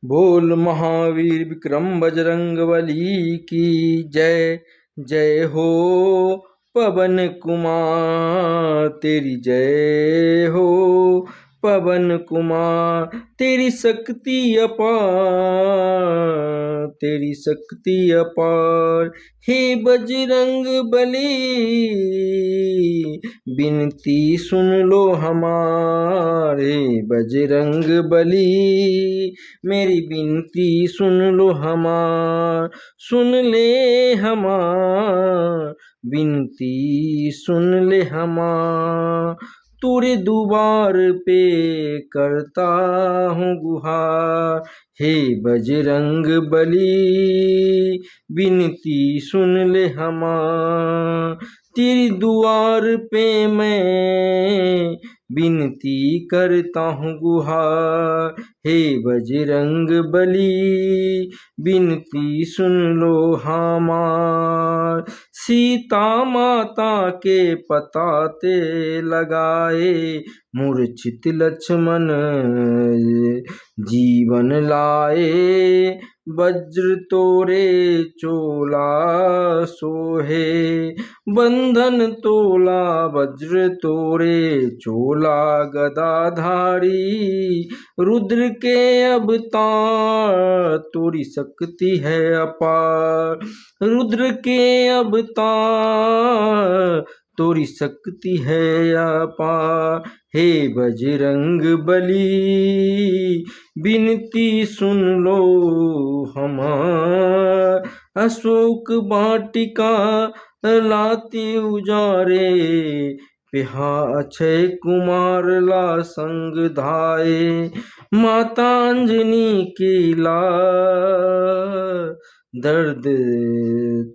बोल महावीर विक्रम बजरंगबली की जय। जय हो पवन कुमार तेरी जय हो। पवन कुमार तेरी शक्ति अपार, तेरी शक्ति अपार। हे बजरंग बली बिनती सुन लो हमारे। बजरंग बली मेरी बिनती सुन लो हमार, सुन ले हमार बिनती सुन ले हमार। तेरे दुआर पे करता हूँ गुहार। हे बजरंग बली बिनती सुन ले हमार। तेरी दुआर पे मैं बिनती करता हूँ गुहार। हे बजरंग बली बिनती सुन लो हमार। सीता माता के पताते लगाए, मूर्छित लक्ष्मण जीवन लाए। वज्र तोरे चोला सोहे, बंधन तोला वज्र तोरे चोला गदाधारी। रुद्र के अवतार तोरी शक्ति है अपार, रुद्र के अवतार तोरी शक्ति है अपार। हे बजरंग बली बिनती सुन लो हमार। अशोक वाटिका लाती उजारे, पिहा अक्षय कुमार ला संग धाये। माता अंजनी की ला दर्द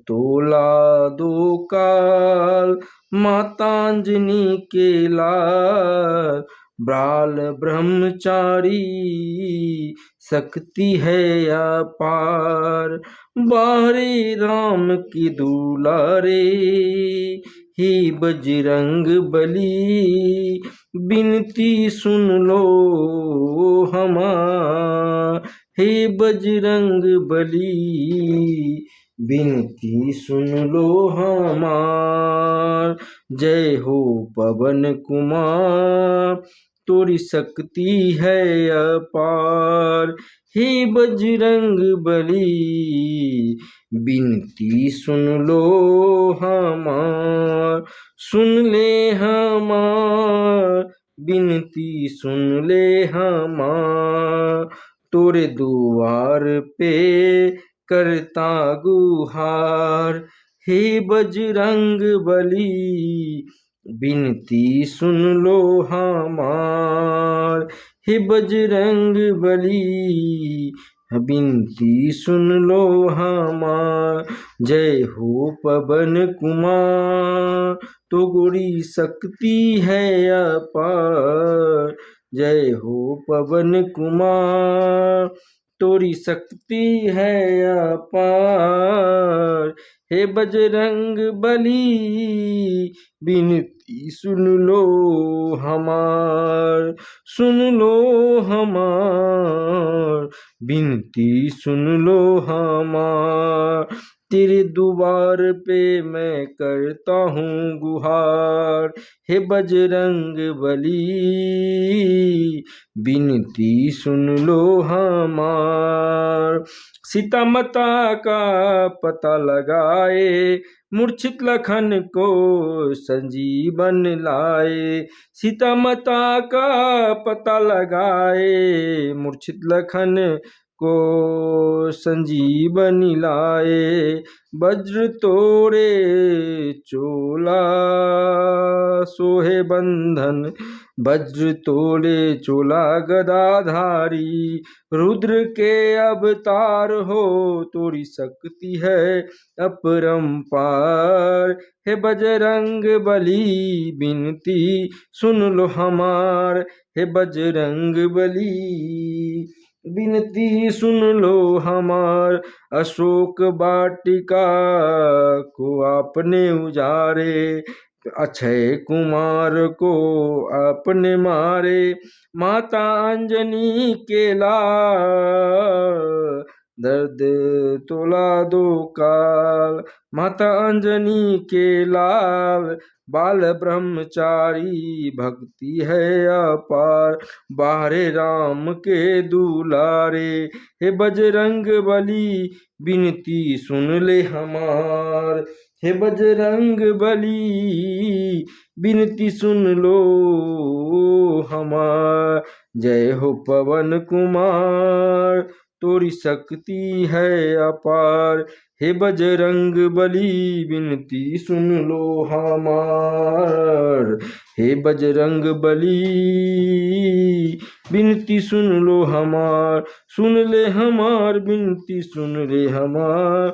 तोला दो काल। माता अंजनी के लाल बाल ब्रह्मचारी शक्ति है अपार। बाहरी राम की दुलारे ही बजरंग बली बिनती सुन लो हमार। हे बजरंग बली बिनती सुन लो हमार। जय हो पवन कुमार तोरी शक्ति है अपार। हे बजरंग बली बिनती सुन लो हमार, सुन ले हमार बिनती सुन ले हमार। तोरे दुआर पे करता गुहार। हे बजरंग बली बिनती सुन लो हमार। हे बजरंग बली बिनती सुन लो हमार। जय हो पवन कुमार तो गोरी शक्ति है अपार। जय हो पवन कुमार तोरी शक्ति है अपार। हे बजरंग बली बिनती सुन लो हमार, सुन लो हमार बिनती सुन लो हमार। तेरे दुआर पे मैं करता हूँ गुहार। हे बजरंग बली बिनती सुन लो हमार। सीता माता का पता लगाए, मूर्छित लखन को संजीवन लाए। सीता माता का पता लगाए, मूर्छित लखन को संजीवनी लाए। वज्र तोरे चोला सोहे बंधन, वज्र तोले चोला गदाधारी। रुद्र के अवतार हो तोरी शक्ति है अपरंपार। हे बजरंग बली बिनती सुन लो हमार। हे बजरंग बली बिनती सुन लो हमार। अशोक वाटिका को आपने उजारे, अक्षय कुमार को आपने मारे। माता अंजनी के लाल दर्द तोला दो काल। माता अंजनी के लाल बाल ब्रह्मचारी, भक्ति है अपार बाहरे राम के दुलारे। हे बजरंग बली विनती सुन ले हमार, हे बजरंग बली विनती सुन लो हमार। जय हो पवन कुमार तोरी शक्ति है अपार, हे बजरंग बली विनती सुन लो हमार। हे बजरंग बली विनती सुन लो हमार, सुन ले हमार विनती सुन ले हमार।